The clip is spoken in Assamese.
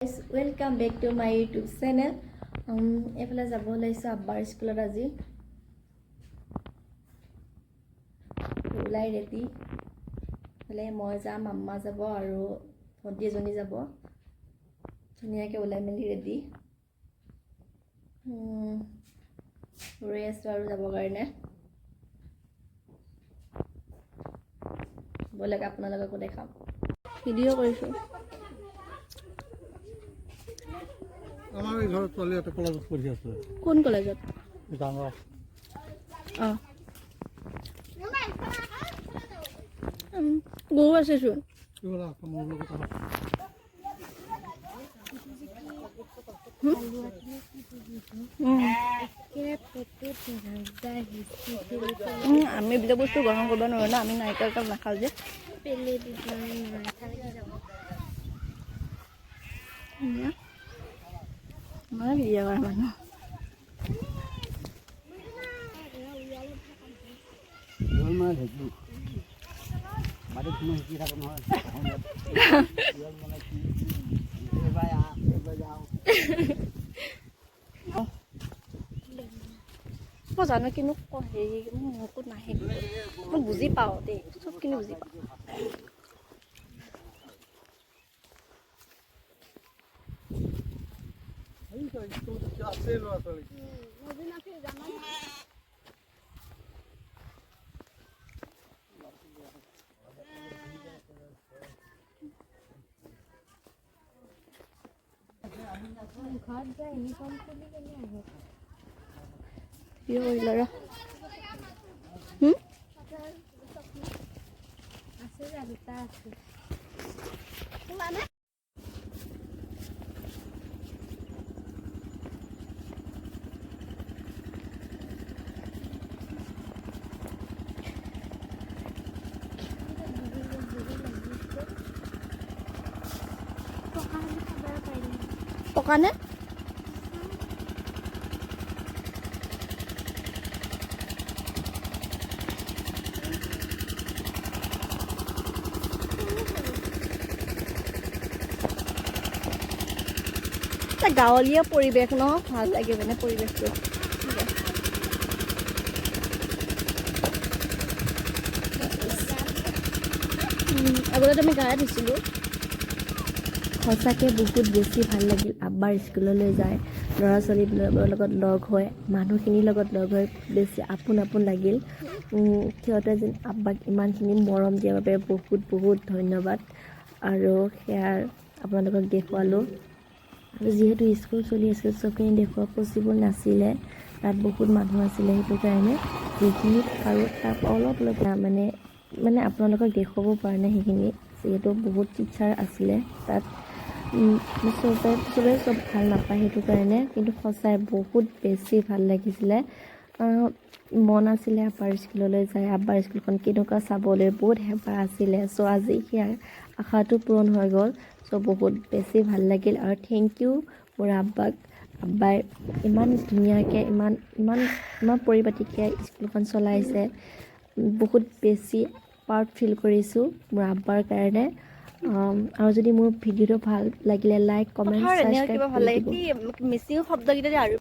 Guys, welcome back to my YouTube channel. এফালে যাব ওলাইছো আব্বাৰ স্কুলত আজি ওলাই ৰেডি হলে মই যাম আম্মা যাব আৰু ভণ্টি এজনী যাব ধুনীয়াকৈ ওলাই মেলি ৰেডি ৰৈ আছো আৰু যাবৰ কাৰণে বলক আপোনালোককো দেখাম ভিডিঅ' কৰিছো আমাৰ এই ঘৰত চলি এটা কলেজত পঢ়ি আছে কোন কলেজত ডাঙৰ গৰু আছে চোন কিবা মোৰ লগত আমি এইবিলাক বস্তু গ্ৰহণ কৰিব নোৱাৰো না আমি নাৰিকল তেল নাখাওঁ যে আমাৰ বিয়া কৰা মানুহ মই জানো কিন্তু হেৰি মোকো নাহে মই বুজি পাওঁ দেই চবখিনি বুজি পাওঁ আছে ল'ৰা ছোৱালী পকা নে গাঁৱলীয়া পৰিৱেশ ন ভাল লাগে মানে পৰিৱেশটো আগতে আমি গাঁৱত দিছিলোঁ সঁচাকৈ বহুত বেছি ভাল লাগিল আব্বাৰ স্কুললৈ যায় ল'ৰা ছোৱালীবিলাকৰ লগত লগ হৈ মানুহখিনিৰ লগত লগ হৈ বেছি আপোন লাগিল সিহঁতে যেন আব্বাক ইমানখিনি মৰম দিয়াৰ বাবে বহুত বহুত ধন্যবাদ আৰু সেয়া আপোনালোকক দেখুৱালোঁ আৰু যিহেতু স্কুল চলি আছিল চবখিনি দেখুওৱা পচিবল নাছিলে তাত বহুত মানুহ আছিলে সেইটো কাৰণে যিখিনি আৰু তাত অলপ মানে আপোনালোকক দেখুৱাব পৰা নাই সেইখিনি যিহেতু বহুত টিচাৰ আছিলে তাত চবে চব ভাল নাপায় সেইটো কাৰণে কিন্তু সঁচাই বহুত বেছি ভাল লাগিছিলে মন আছিলে আব্বাৰ স্কুললৈ যায় আব্বাৰ স্কুলখন কেনেকুৱা চাবলৈ বহুত হেঁপাহ আছিলে চ' আজি সেয়া আশাটো পূৰণ হৈ গ'ল চ' বহুত বেছি ভাল লাগিল আৰু থেংক ইউ মোৰ আব্বাই ইমান ধুনীয়াকৈ ইমান পৰিপাটিকৈ স্কুলখন চলাইছে বহুত বেছি প্ৰাউড ফিল কৰিছোঁ মোৰ আব্বাৰ কাৰণে আৰু যদি মোৰ ভিডিঅ'টো ভাল লাগিলে লাইক কমেণ্ট ছাবস্ক্ৰাইব ভাল লাগে কি মিচিং শব্দকেইটা যে আৰু